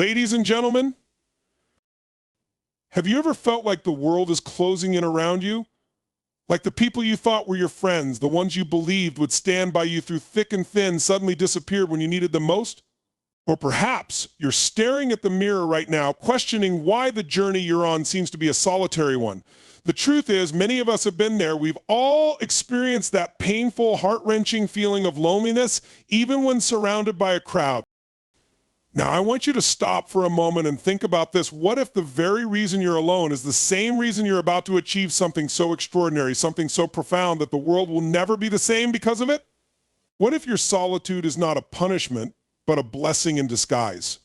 Ladies and gentlemen, have you ever felt like the world is closing in around you? Like the people you thought were your friends, the ones you believed would stand by you through thick and thin, suddenly disappeared when you needed them most? Or perhaps you're staring at the mirror right now, questioning why the journey you're on seems to be a solitary one. The truth is, many of us have been there. We've all experienced that painful, heart-wrenching feeling of loneliness, even when surrounded by a crowd. Now, I want you to stop for a moment and think about this. What if the very reason you're alone is the same reason you're about to achieve something so extraordinary, something so profound that the world will never be the same because of it? What if your solitude is not a punishment, but a blessing in disguise?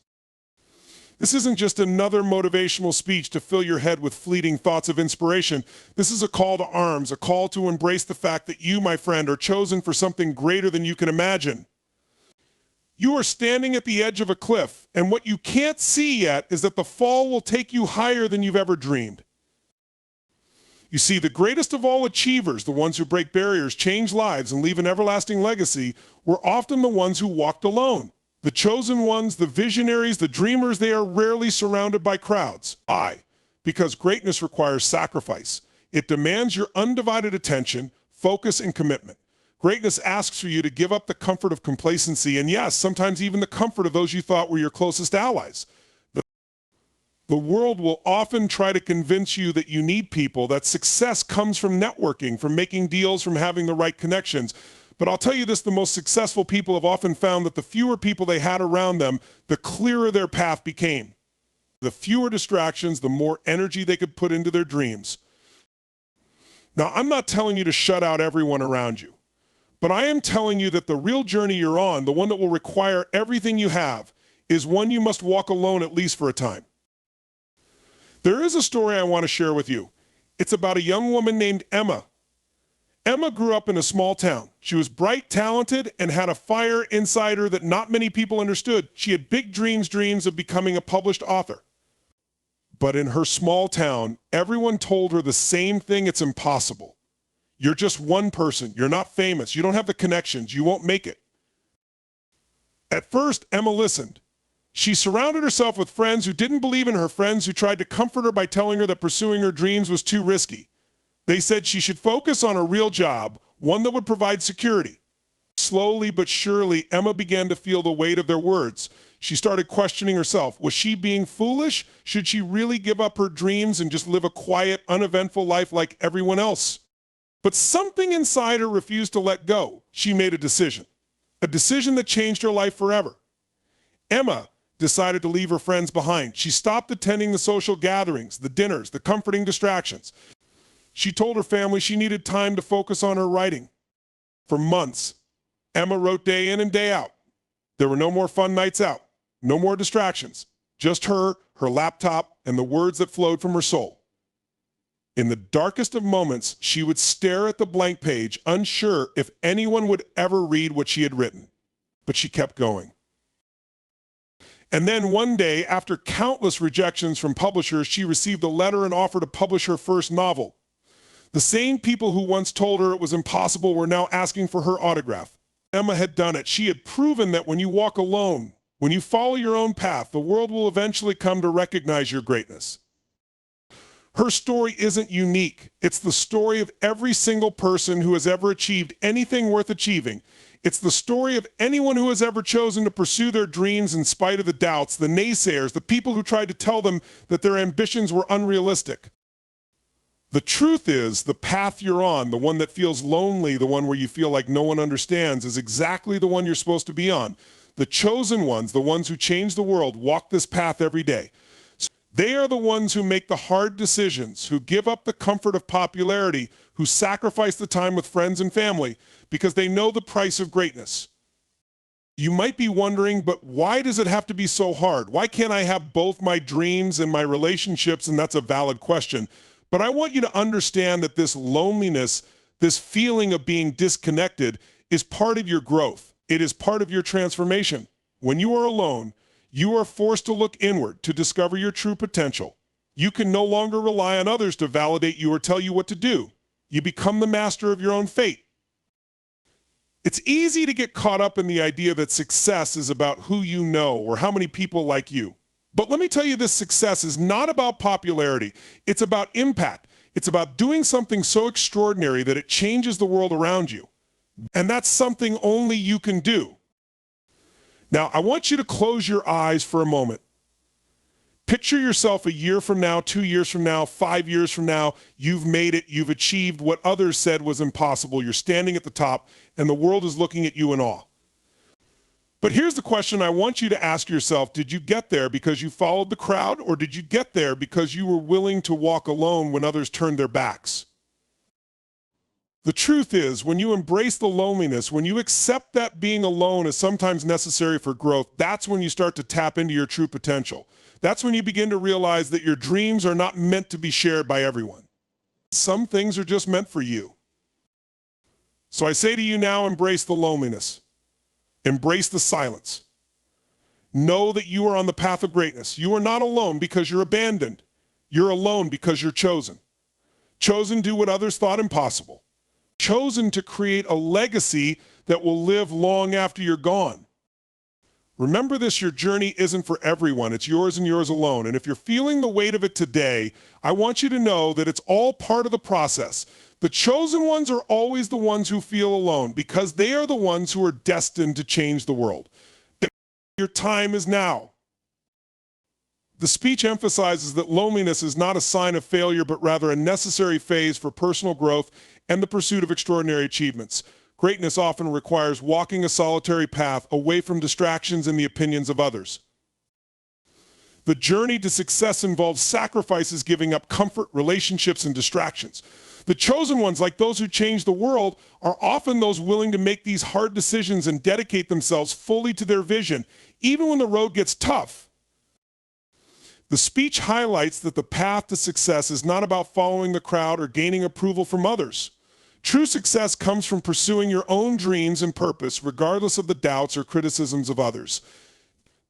This isn't just another motivational speech to fill your head with fleeting thoughts of inspiration. This is a call to arms, a call to embrace the fact that you, my friend, are chosen for something greater than you can imagine. You are standing at the edge of a cliff, and what you can't see yet is that the fall will take you higher than you've ever dreamed. You see, the greatest of all achievers, the ones who break barriers, change lives, and leave an everlasting legacy, were often the ones who walked alone. The chosen ones, the visionaries, the dreamers, they are rarely surrounded by crowds. Why? Because greatness requires sacrifice. It demands your undivided attention, focus, and commitment. Greatness asks for you to give up the comfort of complacency, and yes, sometimes even the comfort of those you thought were your closest allies. The world will often try to convince you that you need people, that success comes from networking, from making deals, from having the right connections. But I'll tell you this, the most successful people have often found that the fewer people they had around them, the clearer their path became. The fewer distractions, the more energy they could put into their dreams. Now, I'm not telling you to shut out everyone around you, but I am telling you that the real journey you're on, the one that will require everything you have, is one you must walk alone at least for a time. There is a story I want to share with you. It's about a young woman named Emma. Emma grew up in a small town. She was bright, talented, and had a fire inside her that not many people understood. She had big dreams of becoming a published author. But in her small town, everyone told her the same thing: it's impossible. You're just one person. You're not famous. You don't have the connections. You won't make it. At first, Emma listened. She surrounded herself with friends who didn't believe in her, friends who tried to comfort her by telling her that pursuing her dreams was too risky. They said she should focus on a real job, one that would provide security. Slowly but surely, Emma began to feel the weight of their words. She started questioning herself. Was she being foolish? Should she really give up her dreams and just live a quiet, uneventful life like everyone else? But something inside her refused to let go. She made a decision that changed her life forever. Emma decided to leave her friends behind. She stopped attending the social gatherings, the dinners, the comforting distractions. She told her family she needed time to focus on her writing. For months, Emma wrote day in and day out. There were no more fun nights out, no more distractions, just her laptop, and the words that flowed from her soul. In the darkest of moments, she would stare at the blank page, unsure if anyone would ever read what she had written. But she kept going. And then one day, after countless rejections from publishers, she received a letter and offer to publish her first novel. The same people who once told her it was impossible were now asking for her autograph. Emma had done it. She had proven that when you walk alone, when you follow your own path, the world will eventually come to recognize your greatness. Her story isn't unique. It's the story of every single person who has ever achieved anything worth achieving. It's the story of anyone who has ever chosen to pursue their dreams in spite of the doubts, the naysayers, the people who tried to tell them that their ambitions were unrealistic. The truth is, the path you're on, the one that feels lonely, the one where you feel like no one understands, is exactly the one you're supposed to be on. The chosen ones, the ones who change the world, walk this path every day. They are the ones who make the hard decisions, who give up the comfort of popularity, who sacrifice the time with friends and family, because they know the price of greatness. You might be wondering, but why does it have to be so hard? Why can't I have both my dreams and my relationships? And that's a valid question. But I want you to understand that this loneliness, this feeling of being disconnected, is part of your growth. It is part of your transformation. When you are alone, you are forced to look inward to discover your true potential. You can no longer rely on others to validate you or tell you what to do. You become the master of your own fate. It's easy to get caught up in the idea that success is about who you know or how many people like you. But let me tell you, this success is not about popularity. It's about impact. It's about doing something so extraordinary that it changes the world around you. And that's something only you can do. Now, I want you to close your eyes for a moment. Picture yourself a year from now, 2 years from now, 5 years from now. You've made it. You've achieved what others said was impossible. You're standing at the top, and the world is looking at you in awe. But here's the question I want you to ask yourself. Did you get there because you followed the crowd, or did you get there because you were willing to walk alone when others turned their backs? The truth is, when you embrace the loneliness, when you accept that being alone is sometimes necessary for growth, that's when you start to tap into your true potential. That's when you begin to realize that your dreams are not meant to be shared by everyone. Some things are just meant for you. So I say to you now, embrace the loneliness. Embrace the silence. Know that you are on the path of greatness. You are not alone because you're abandoned. You're alone because you're chosen. Chosen to do what others thought impossible. Chosen to create a legacy that will live long after you're gone. Remember this, your journey isn't for everyone. It's yours and yours alone. And if you're feeling the weight of it today, I want you to know that it's all part of the process. The chosen ones are always the ones who feel alone because they are the ones who are destined to change the world. Your time is now. The speech emphasizes that loneliness is not a sign of failure, but rather a necessary phase for personal growth and the pursuit of extraordinary achievements. Greatness often requires walking a solitary path away from distractions and the opinions of others. The journey to success involves sacrifices, giving up comfort, relationships, and distractions. The chosen ones, like those who change the world, are often those willing to make these hard decisions and dedicate themselves fully to their vision, even when the road gets tough. The speech highlights that the path to success is not about following the crowd or gaining approval from others. True success comes from pursuing your own dreams and purpose, regardless of the doubts or criticisms of others.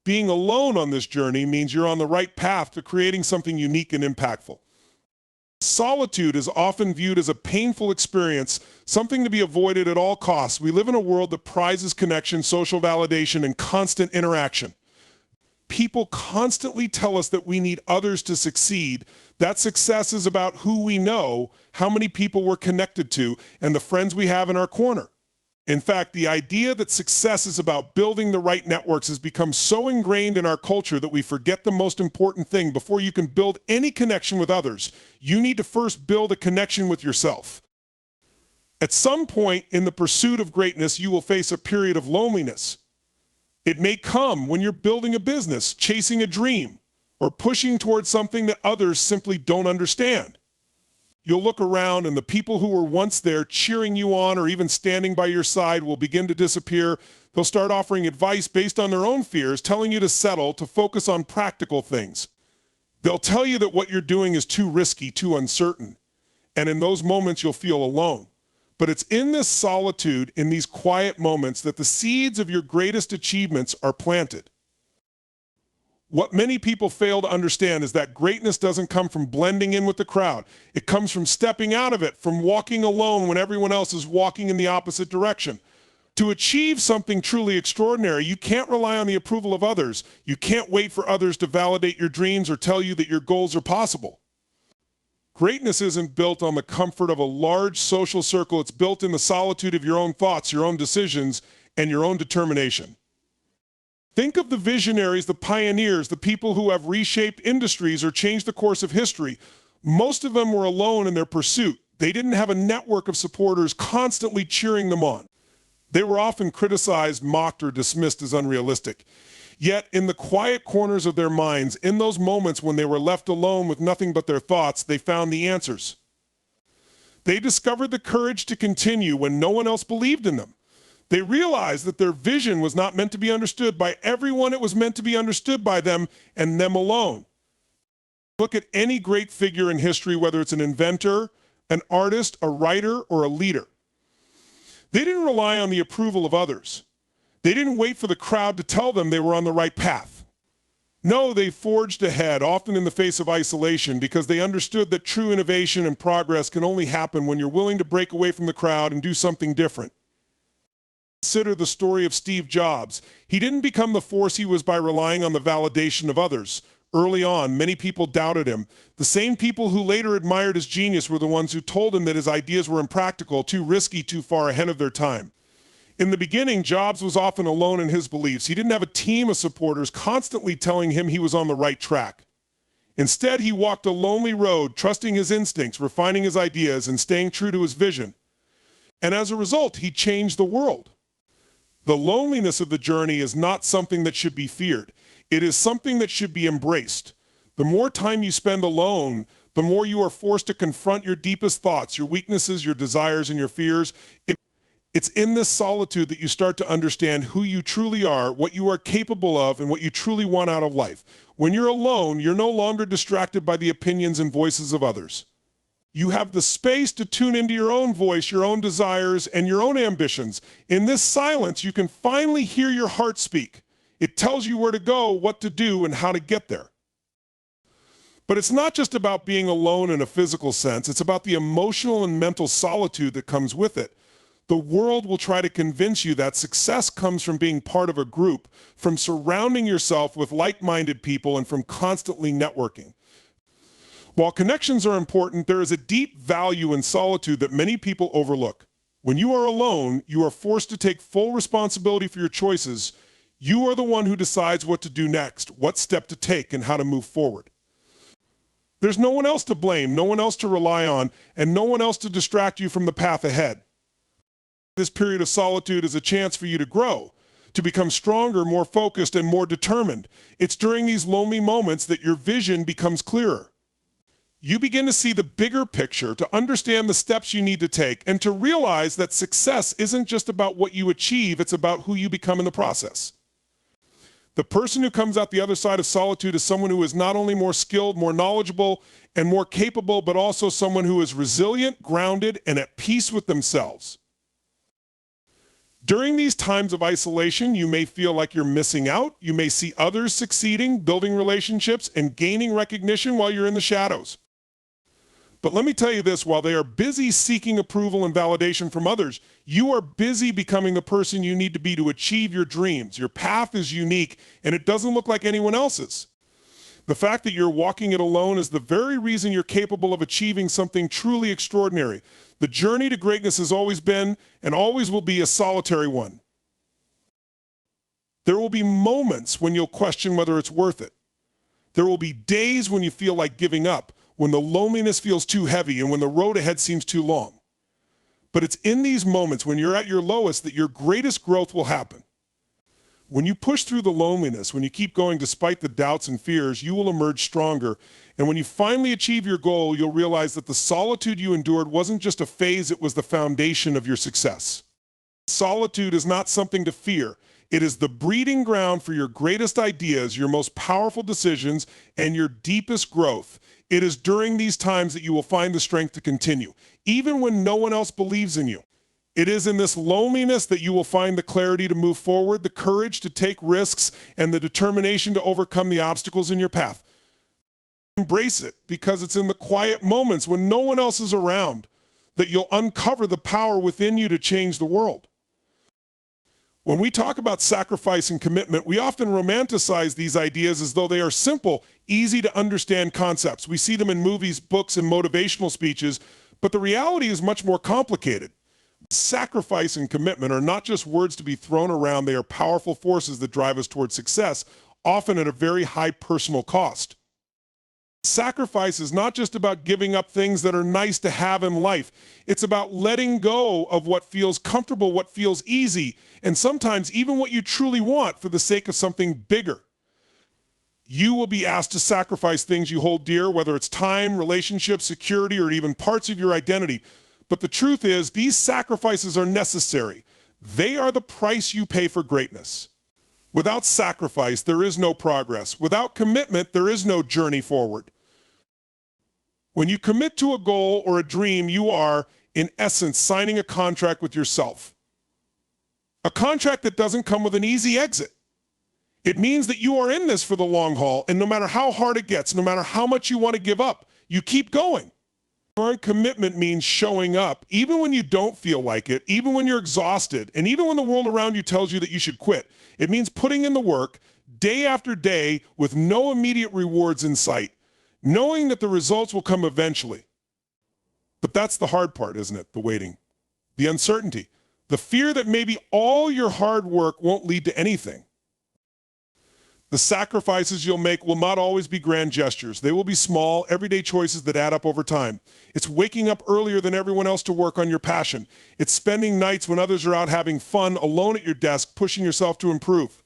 Being alone on this journey means you're on the right path to creating something unique and impactful. Solitude is often viewed as a painful experience, something to be avoided at all costs. We live in a world that prizes connection, social validation, and constant interaction. People constantly tell us that we need others to succeed. That success is about who we know, how many people we're connected to, and the friends we have in our corner. In fact, the idea that success is about building the right networks has become so ingrained in our culture that we forget the most important thing. Before you can build any connection with others, you need to first build a connection with yourself. At some point in the pursuit of greatness, you will face a period of loneliness. It may come when you're building a business, chasing a dream, or pushing towards something that others simply don't understand. You'll look around and the people who were once there cheering you on or even standing by your side will begin to disappear. They'll start offering advice based on their own fears, telling you to settle, to focus on practical things. They'll tell you that what you're doing is too risky, too uncertain. And in those moments, you'll feel alone. But it's in this solitude, in these quiet moments, that the seeds of your greatest achievements are planted. What many people fail to understand is that greatness doesn't come from blending in with the crowd. It comes from stepping out of it, from walking alone when everyone else is walking in the opposite direction. To achieve something truly extraordinary, you can't rely on the approval of others. You can't wait for others to validate your dreams or tell you that your goals are possible. Greatness isn't built on the comfort of a large social circle. It's built in the solitude of your own thoughts, your own decisions, and your own determination. Think of the visionaries, the pioneers, the people who have reshaped industries or changed the course of history. Most of them were alone in their pursuit. They didn't have a network of supporters constantly cheering them on. They were often criticized, mocked, or dismissed as unrealistic. Yet, in the quiet corners of their minds, in those moments when they were left alone with nothing but their thoughts, they found the answers. They discovered the courage to continue when no one else believed in them. They realized that their vision was not meant to be understood by everyone. It was meant to be understood by them and them alone. Look at any great figure in history, whether it's an inventor, an artist, a writer, or a leader. They didn't rely on the approval of others. They didn't wait for the crowd to tell them they were on the right path. No, they forged ahead, often in the face of isolation, because they understood that true innovation and progress can only happen when you're willing to break away from the crowd and do something different. Consider the story of Steve Jobs. He didn't become the force he was by relying on the validation of others. Early on, many people doubted him. The same people who later admired his genius were the ones who told him that his ideas were impractical, too risky, too far ahead of their time. In the beginning, Jobs was often alone in his beliefs. He didn't have a team of supporters constantly telling him he was on the right track. Instead, he walked a lonely road, trusting his instincts, refining his ideas, and staying true to his vision. And as a result, he changed the world. The loneliness of the journey is not something that should be feared. It is something that should be embraced. The more time you spend alone, the more you are forced to confront your deepest thoughts, your weaknesses, your desires, and your fears. It's in this solitude that you start to understand who you truly are, what you are capable of, and what you truly want out of life. When you're alone, you're no longer distracted by the opinions and voices of others. You have the space to tune into your own voice, your own desires, and your own ambitions. In this silence, you can finally hear your heart speak. It tells you where to go, what to do, and how to get there. But it's not just about being alone in a physical sense. It's about the emotional and mental solitude that comes with it. The world will try to convince you that success comes from being part of a group, from surrounding yourself with like-minded people, and from constantly networking. While connections are important, there is a deep value in solitude that many people overlook. When you are alone, you are forced to take full responsibility for your choices. You are the one who decides what to do next, what step to take, and how to move forward. There's no one else to blame, no one else to rely on, and no one else to distract you from the path ahead. This period of solitude is a chance for you to grow, to become stronger, more focused, and more determined. It's during these lonely moments that your vision becomes clearer. You begin to see the bigger picture, to understand the steps you need to take, and to realize that success isn't just about what you achieve, it's about who you become in the process. The person who comes out the other side of solitude is someone who is not only more skilled, more knowledgeable, and more capable, but also someone who is resilient, grounded, and at peace with themselves. During these times of isolation, you may feel like you're missing out. You may see others succeeding, building relationships, and gaining recognition while you're in the shadows. But let me tell you this, while they are busy seeking approval and validation from others, you are busy becoming the person you need to be to achieve your dreams. Your path is unique, and it doesn't look like anyone else's. The fact that you're walking it alone is the very reason you're capable of achieving something truly extraordinary. The journey to greatness has always been and always will be a solitary one. There will be moments when you'll question whether it's worth it. There will be days when you feel like giving up, when the loneliness feels too heavy and when the road ahead seems too long. But it's in these moments when you're at your lowest that your greatest growth will happen. When you push through the loneliness, when you keep going despite the doubts and fears, you will emerge stronger. And when you finally achieve your goal, you'll realize that the solitude you endured wasn't just a phase, it was the foundation of your success. Solitude is not something to fear. It is the breeding ground for your greatest ideas, your most powerful decisions, and your deepest growth. It is during these times that you will find the strength to continue, even when no one else believes in you. It is in this loneliness that you will find the clarity to move forward, the courage to take risks, and the determination to overcome the obstacles in your path. Embrace it, because it's in the quiet moments when no one else is around that you'll uncover the power within you to change the world. When we talk about sacrifice and commitment, we often romanticize these ideas as though they are simple, easy to understand concepts. We see them in movies, books, and motivational speeches, but the reality is much more complicated. Sacrifice and commitment are not just words to be thrown around, they are powerful forces that drive us towards success, often at a very high personal cost. Sacrifice is not just about giving up things that are nice to have in life. It's about letting go of what feels comfortable, what feels easy, and sometimes even what you truly want for the sake of something bigger. You will be asked to sacrifice things you hold dear, whether it's time, relationships, security, or even parts of your identity. But the truth is, these sacrifices are necessary. They are the price you pay for greatness. Without sacrifice, there is no progress. Without commitment, there is no journey forward. When you commit to a goal or a dream, you are, in essence, signing a contract with yourself. A contract that doesn't come with an easy exit. It means that you are in this for the long haul, and no matter how hard it gets, no matter how much you want to give up, you keep going. Current commitment means showing up, even when you don't feel like it, even when you're exhausted, and even when the world around you tells you that you should quit. It means putting in the work, day after day with no immediate rewards in sight, knowing that the results will come eventually. But that's the hard part, isn't it? The waiting, the uncertainty, the fear that maybe all your hard work won't lead to anything. The sacrifices you'll make will not always be grand gestures. They will be small, everyday choices that add up over time. It's waking up earlier than everyone else to work on your passion. It's spending nights when others are out having fun alone at your desk, pushing yourself to improve.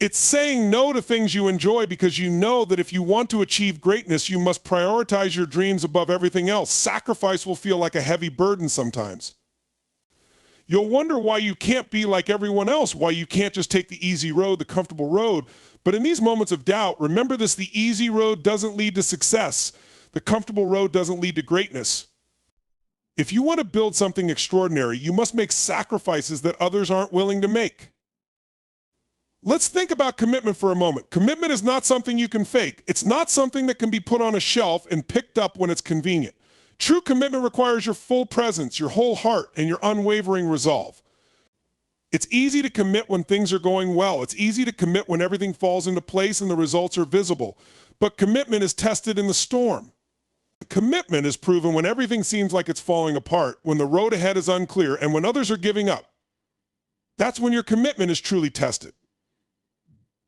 It's saying no to things you enjoy because you know that if you want to achieve greatness, you must prioritize your dreams above everything else. Sacrifice will feel like a heavy burden sometimes. You'll wonder why you can't be like everyone else, why you can't just take the easy road, the comfortable road. But in these moments of doubt, remember this: the easy road doesn't lead to success. The comfortable road doesn't lead to greatness. If you want to build something extraordinary, you must make sacrifices that others aren't willing to make. Let's think about commitment for a moment. Commitment is not something you can fake. It's not something that can be put on a shelf and picked up when it's convenient. True commitment requires your full presence, your whole heart, and your unwavering resolve. It's easy to commit when things are going well. It's easy to commit when everything falls into place and the results are visible. But commitment is tested in the storm. Commitment is proven when everything seems like it's falling apart, when the road ahead is unclear, and when others are giving up. That's when your commitment is truly tested.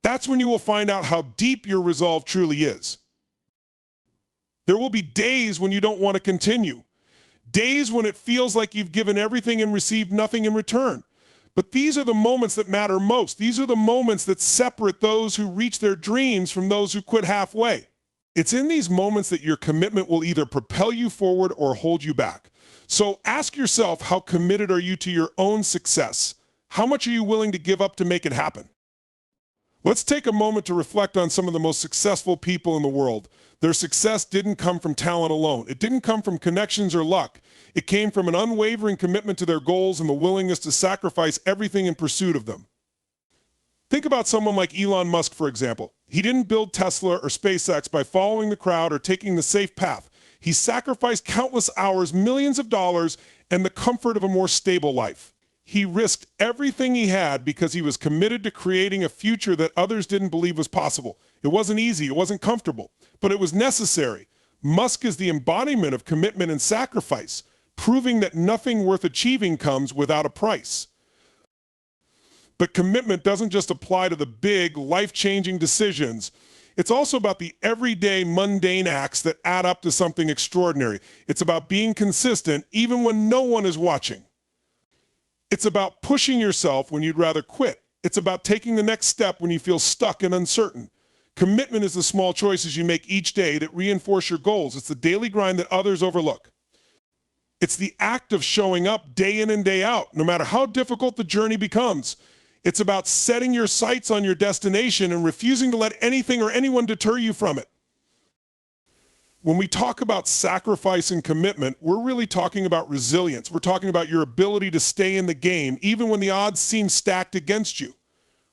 That's when you will find out how deep your resolve truly is. There will be days when you don't want to continue. Days when it feels like you've given everything and received nothing in return. But these are the moments that matter most. These are the moments that separate those who reach their dreams from those who quit halfway. It's in these moments that your commitment will either propel you forward or hold you back. So ask yourself, how committed are you to your own success? How much are you willing to give up to make it happen? Let's take a moment to reflect on some of the most successful people in the world. Their success didn't come from talent alone. It didn't come from connections or luck. It came from an unwavering commitment to their goals and the willingness to sacrifice everything in pursuit of them. Think about someone like Elon Musk, for example. He didn't build Tesla or SpaceX by following the crowd or taking the safe path. He sacrificed countless hours, millions of dollars, and the comfort of a more stable life. He risked everything he had because he was committed to creating a future that others didn't believe was possible. It wasn't easy, it wasn't comfortable, but it was necessary. Musk is the embodiment of commitment and sacrifice, proving that nothing worth achieving comes without a price. But commitment doesn't just apply to the big, life-changing decisions. It's also about the everyday, mundane acts that add up to something extraordinary. It's about being consistent even when no one is watching. It's about pushing yourself when you'd rather quit. It's about taking the next step when you feel stuck and uncertain. Commitment is the small choices you make each day that reinforce your goals. It's the daily grind that others overlook. It's the act of showing up day in and day out, no matter how difficult the journey becomes. It's about setting your sights on your destination and refusing to let anything or anyone deter you from it. When we talk about sacrifice and commitment, we're really talking about resilience. We're talking about your ability to stay in the game, even when the odds seem stacked against you.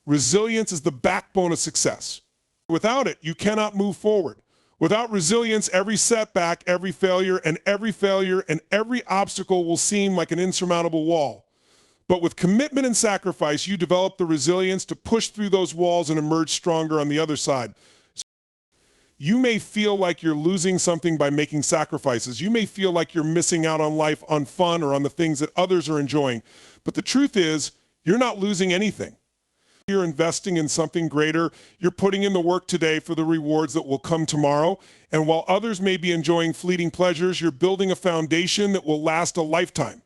Resilience is the backbone of success. Without it, you cannot move forward. Without resilience, every setback, every failure, and every obstacle will seem like an insurmountable wall. But with commitment and sacrifice, you develop the resilience to push through those walls and emerge stronger on the other side. You may feel like you're losing something by making sacrifices. You may feel like you're missing out on life, on fun, or on the things that others are enjoying. But the truth is, you're not losing anything. You're investing in something greater. You're putting in the work today for the rewards that will come tomorrow. And while others may be enjoying fleeting pleasures, you're building a foundation that will last a lifetime.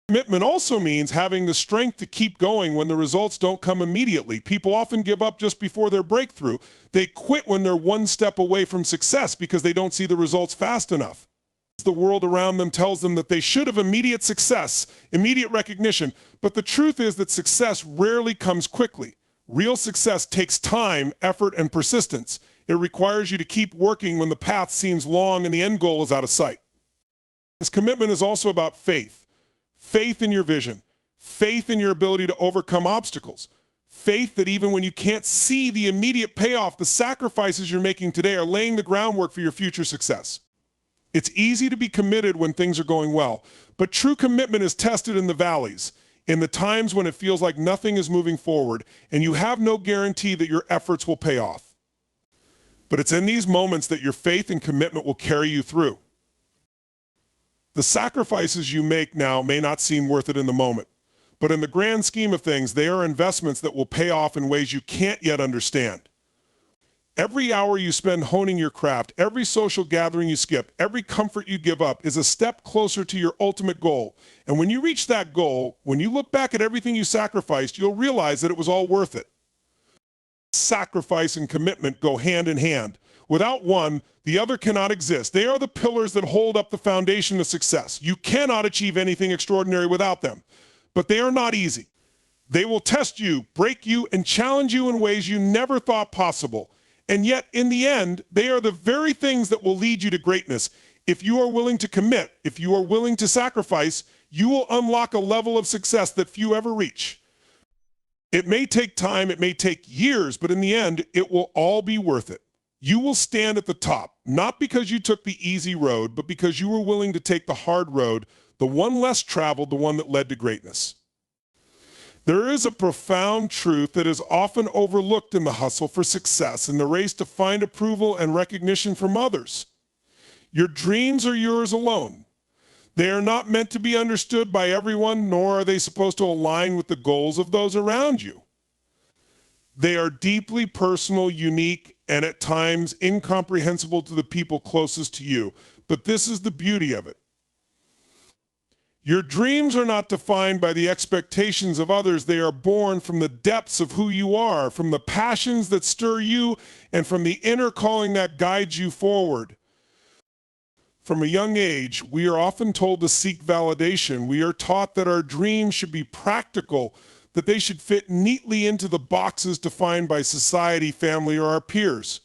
Commitment also means having the strength to keep going when the results don't come immediately. People often give up just before their breakthrough. They quit when they're one step away from success because they don't see the results fast enough. The world around them tells them that they should have immediate success, immediate recognition. But the truth is that success rarely comes quickly. Real success takes time, effort, and persistence. It requires you to keep working when the path seems long and the end goal is out of sight. This commitment is also about faith. Faith in your vision, faith in your ability to overcome obstacles, faith that even when you can't see the immediate payoff, the sacrifices you're making today are laying the groundwork for your future success. It's easy to be committed when things are going well, but true commitment is tested in the valleys. in the times when it feels like nothing is moving forward and you have no guarantee that your efforts will pay off. But it's in these moments that your faith and commitment will carry you through. The sacrifices you make now may not seem worth it in the moment, but in the grand scheme of things, they are investments that will pay off in ways you can't yet understand. Every hour you spend honing your craft, every social gathering you skip, every comfort you give up is a step closer to your ultimate goal. And when you reach that goal, when you look back at everything you sacrificed, you'll realize that it was all worth it. Sacrifice and commitment go hand in hand. Without one, the other cannot exist. They are the pillars that hold up the foundation of success. You cannot achieve anything extraordinary without them, but they are not easy. They will test you, break you, and challenge you in ways you never thought possible. And yet, in the end, they are the very things that will lead you to greatness. If you are willing to commit, if you are willing to sacrifice, you will unlock a level of success that few ever reach. It may take time, it may take years, but in the end, it will all be worth it. You will stand at the top, not because you took the easy road, but because you were willing to take the hard road, the one less traveled, the one that led to greatness. There is a profound truth that is often overlooked in the hustle for success, in the race to find approval and recognition from others. Your dreams are yours alone. They are not meant to be understood by everyone, nor are they supposed to align with the goals of those around you. They are deeply personal, unique, and at times incomprehensible to the people closest to you. But this is the beauty of it. Your dreams are not defined by the expectations of others. They are born from the depths of who you are, from the passions that stir you, and from the inner calling that guides you forward. From a young age, we are often told to seek validation. We are taught that our dreams should be practical, that they should fit neatly into the boxes defined by society, family, or our peers.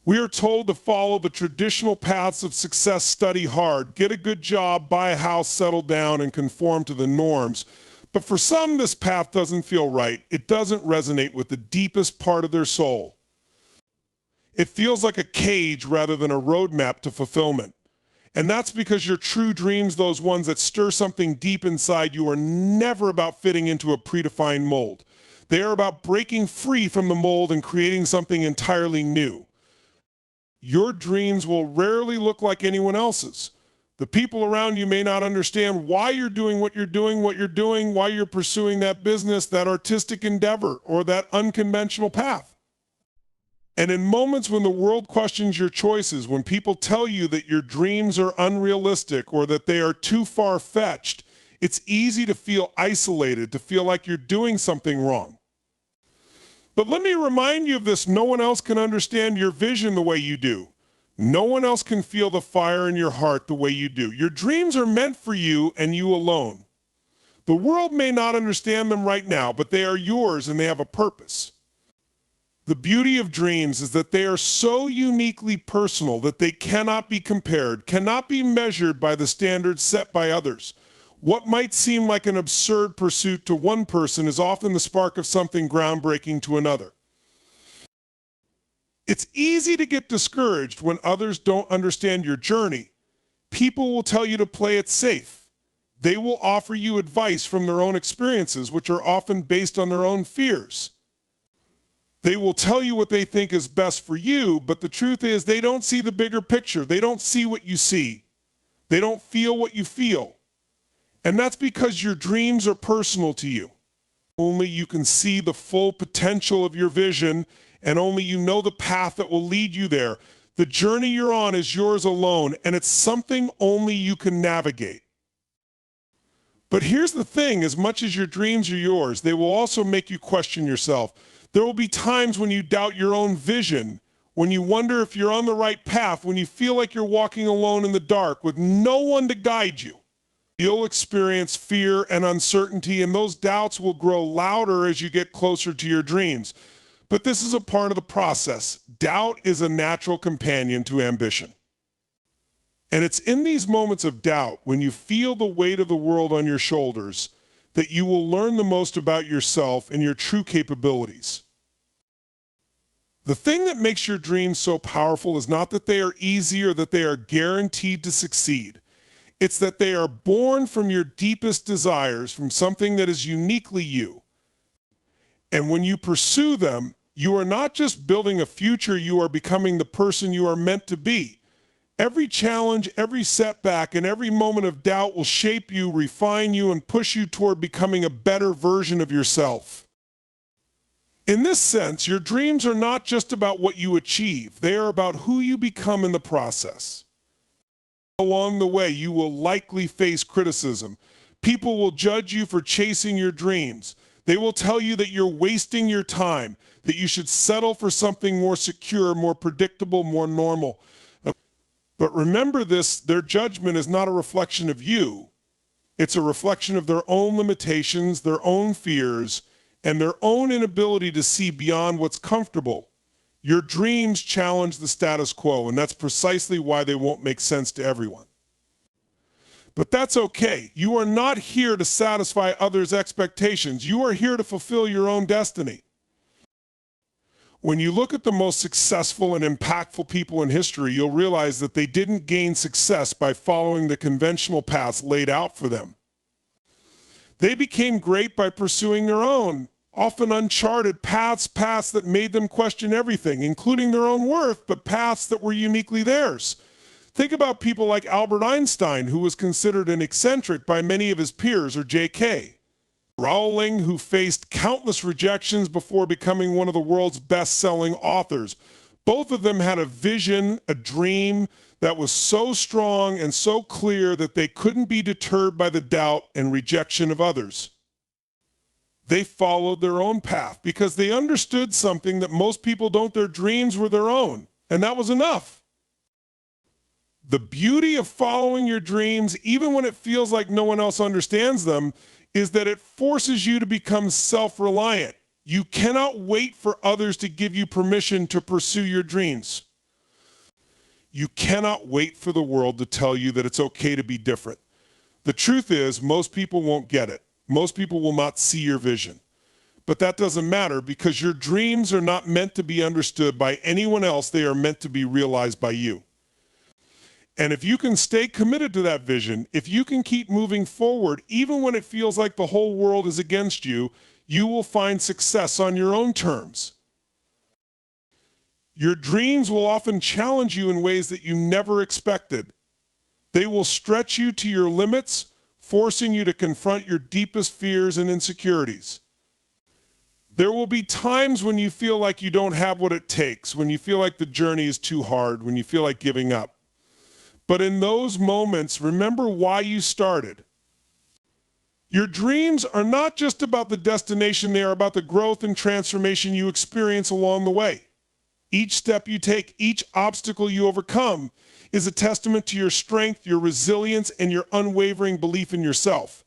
We are told to follow the traditional paths of success, study hard, get a good job, buy a house, settle down, and conform to the norms. But for some, this path doesn't feel right. It doesn't resonate with the deepest part of their soul. It feels like a cage rather than a roadmap to fulfillment. And that's because your true dreams, those ones that stir something deep inside you, are never about fitting into a predefined mold. They are about breaking free from the mold and creating something entirely new. Your dreams will rarely look like anyone else's. The people around you may not understand why you're doing what you're doing, why you're pursuing that business, that artistic endeavor, or that unconventional path. And in moments when the world questions your choices, when people tell you that your dreams are unrealistic or that they are too far-fetched, it's easy to feel isolated, to feel like you're doing something wrong. But let me remind you of this: no one else can understand your vision the way you do. No one else can feel the fire in your heart the way you do. Your dreams are meant for you and you alone. The world may not understand them right now, but they are yours and they have a purpose. The beauty of dreams is that they are so uniquely personal that they cannot be compared, cannot be measured by the standards set by others. What might seem like an absurd pursuit to one person is often the spark of something groundbreaking to another. It's easy to get discouraged when others don't understand your journey. People will tell you to play it safe. They will offer you advice from their own experiences, which are often based on their own fears. They will tell you what they think is best for you, but the truth is they don't see the bigger picture. They don't see what you see. They don't feel what you feel. And that's because your dreams are personal to you. Only you can see the full potential of your vision, and only you know the path that will lead you there. The journey you're on is yours alone, and it's something only you can navigate. But here's the thing: as much as your dreams are yours, they will also make you question yourself. There will be times when you doubt your own vision, when you wonder if you're on the right path, when you feel like you're walking alone in the dark with no one to guide you. You'll experience fear and uncertainty, and those doubts will grow louder as you get closer to your dreams. But this is a part of the process. Doubt is a natural companion to ambition. And it's in these moments of doubt, when you feel the weight of the world on your shoulders, that you will learn the most about yourself and your true capabilities. The thing that makes your dreams so powerful is not that they are easy or that they are guaranteed to succeed. It's that they are born from your deepest desires, from something that is uniquely you. And when you pursue them, you are not just building a future, you are becoming the person you are meant to be. Every challenge, every setback, and every moment of doubt will shape you, refine you, and push you toward becoming a better version of yourself. In this sense, your dreams are not just about what you achieve. They are about who you become in the process. Along the way, you will likely face criticism. People will judge you for chasing your dreams. They will tell you that you're wasting your time, that you should settle for something more secure, more predictable, more normal. But remember this, their judgment is not a reflection of you. It's a reflection of their own limitations, their own fears, and their own inability to see beyond what's comfortable. Your dreams challenge the status quo, and that's precisely why they won't make sense to everyone. But that's okay. You are not here to satisfy others' expectations. You are here to fulfill your own destiny. When you look at the most successful and impactful people in history, you'll realize that they didn't gain success by following the conventional paths laid out for them. They became great by pursuing their own, often uncharted paths that made them question everything, including their own worth, but paths that were uniquely theirs. Think about people like Albert Einstein, who was considered an eccentric by many of his peers, or J.K. Rowling, who faced countless rejections before becoming one of the world's best-selling authors. Both of them had a vision, a dream that was so strong and so clear that they couldn't be deterred by the doubt and rejection of others. They followed their own path because they understood something that most people don't. Their dreams were their own, and that was enough. The beauty of following your dreams, even when it feels like no one else understands them, is that it forces you to become self-reliant. You cannot wait for others to give you permission to pursue your dreams. You cannot wait for the world to tell you that it's okay to be different. The truth is, most people won't get it. Most people will not see your vision. But that doesn't matter because your dreams are not meant to be understood by anyone else. They are meant to be realized by you. And if you can stay committed to that vision, if you can keep moving forward, even when it feels like the whole world is against you, you will find success on your own terms. Your dreams will often challenge you in ways that you never expected. They will stretch you to your limits, forcing you to confront your deepest fears and insecurities. There will be times when you feel like you don't have what it takes, when you feel like the journey is too hard, when you feel like giving up. But in those moments, remember why you started. Your dreams are not just about the destination, they are about the growth and transformation you experience along the way. Each step you take, each obstacle you overcome is a testament to your strength, your resilience, and your unwavering belief in yourself.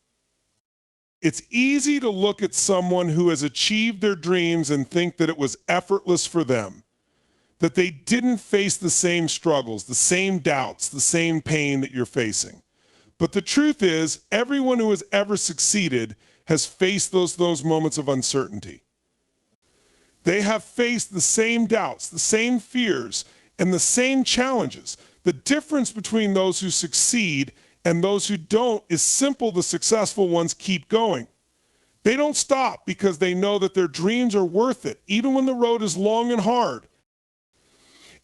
It's easy to look at someone who has achieved their dreams and think that it was effortless for them, that they didn't face the same struggles, the same doubts, the same pain that you're facing. But the truth is, everyone who has ever succeeded has faced those moments of uncertainty. They have faced the same doubts, the same fears, and the same challenges. The difference between those who succeed and those who don't is simple. The successful ones keep going. They don't stop because they know that their dreams are worth it, even when the road is long and hard.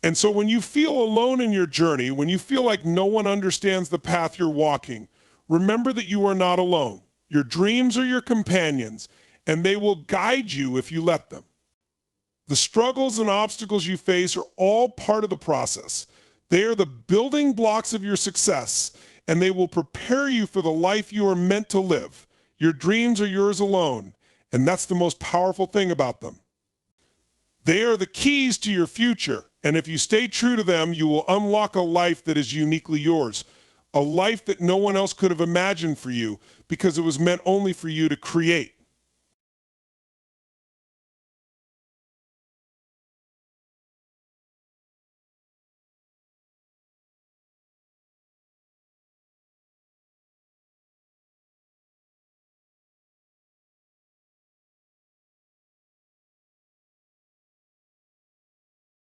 And so when you feel alone in your journey, when you feel like no one understands the path you're walking, remember that you are not alone. Your dreams are your companions, and they will guide you if you let them. The struggles and obstacles you face are all part of the process. They are the building blocks of your success, and they will prepare you for the life you are meant to live. Your dreams are yours alone, and that's the most powerful thing about them. They are the keys to your future, and if you stay true to them, you will unlock a life that is uniquely yours, a life that no one else could have imagined for you because it was meant only for you to create.